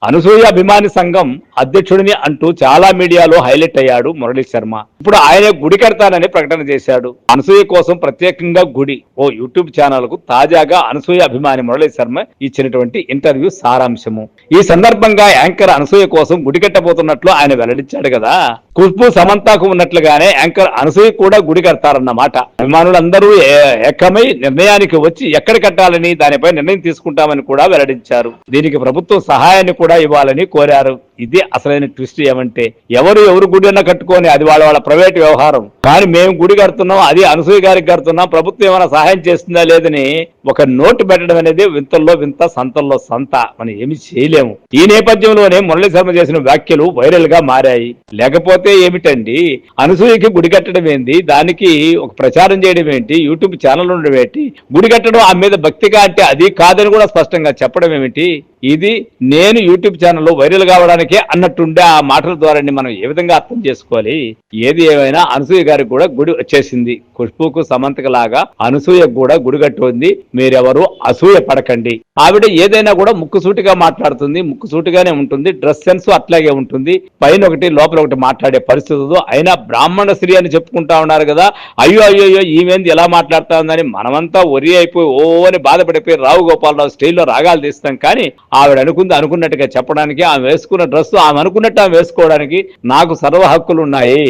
అనసూయ అభిమాని సంఘం అధ్యక్షుడిని అంటూ చాలా మీడియాలో హైలైట్ అయ్యాడు మురళీ శర్మ. ఇప్పుడు ఆయన గుడి కడతానని ప్రకటన చేశాడు. అనసూయ కోసం ప్రత్యేకంగా గుడి. ఓ యూట్యూబ్ ఛానల్ కు తాజాగా అనసూయ అభిమాని మురళీ శర్మ ఇచ్చినటువంటి ఇంటర్వ్యూ సారాంశము. ఈ సందర్భంగా యాంకర్ అనసూయ కోసం గుడి కట్టబోతున్నట్లు ఆయన వెల్లడించాడు కదా. ఖుష్బు సమంతకు ఉన్నట్లుగానే యాంకర్ అనసూయ కూడా గుడి కడతారన్నమాట. అభిమానులందరూ ఏకమై నిర్ణయానికి వచ్చి ఎక్కడ కట్టాలని దానిపై నిర్ణయం తీసుకుంటామని కూడా వెల్లడించారు. దీనికి ప్రభుత్వం సహాయాన్ని కూడా ఇవ్వాలని కోరారు. ఇది అసలైన ట్విస్ట్ ఏమంటే, ఎవరు గుడి కట్టుకొని అది వాళ్ళ ప్రైవేట్ వ్యవహారం, కానీ మేము గుడి కడుతున్నాం, అది అనసూయ గారికి కడుతున్నాం, ప్రభుత్వం ఏమైనా సహాయం చేస్తుందా లేదని ఒక నోటు పెట్టడం అనేది వింతల్లో వింత, సంతల్లో సంత. మనం ఏమి చేయలేము. ఈ నేపథ్యంలోనే మురళీ శర్మ చేసిన వ్యాఖ్యలు వైరల్ గా మారాయి. లేకపోతే ఏమిటండి, అనసూయకి గుడి కట్టడం ఏంటి, దానికి ఒక ప్రచారం చేయడం ఏంటి, యూట్యూబ్ ఛానల్ ఉండడం ఏంటి, గుడి కట్టడం ఆ మీద భక్తిగా అంటే అది కాదని కూడా స్పష్టంగా చెప్పడం ఏమిటి. ఇది నేను యూట్యూబ్ ఛానల్లో వైరల్ కావడానికే అన్నట్టుండే ఆ మాటల ద్వారా మనం ఏ విధంగా అర్థం చేసుకోవాలి. ఏది ఏమైనా అనసూయ గారికి కూడా గుడి వచ్చేసింది. ఖుష్బుకు సమంతకు లాగా అనసూయ కూడా గుడి కట్టింది. మీరెవరు అసూయ పడకండి. ఆవిడ ఏదైనా కూడా ముక్కుసూటిగా మాట్లాడుతుంది, ముక్కుసూటిగానే ఉంటుంది. డ్రెస్ సెన్స్ అట్లాగే ఉంటుంది. పైన ఒకటి లోపల ఒకటి మాట్లాడే పరిస్థితులు. అయినా బ్రాహ్మణ స్త్రీ అని చెప్పుకుంటా ఉన్నారు కదా. అయ్యో ఈమెంది ఎలా మాట్లాడుతా ఉందని మనమంతా ఒరి అయిపోయి ఓ అని బాధపడిపోయి రావు గోపాలరావు స్టైల్లో రాగాలు తీస్తాం. కానీ ఆవిడ అనుకున్నట్టుగా చెప్పడానికి, ఆమె వేసుకున్న డ్రెస్ ఆమె అనుకున్నట్టు ఆమె వేసుకోవడానికి నాకు సర్వ హక్కులు ఉన్నాయి.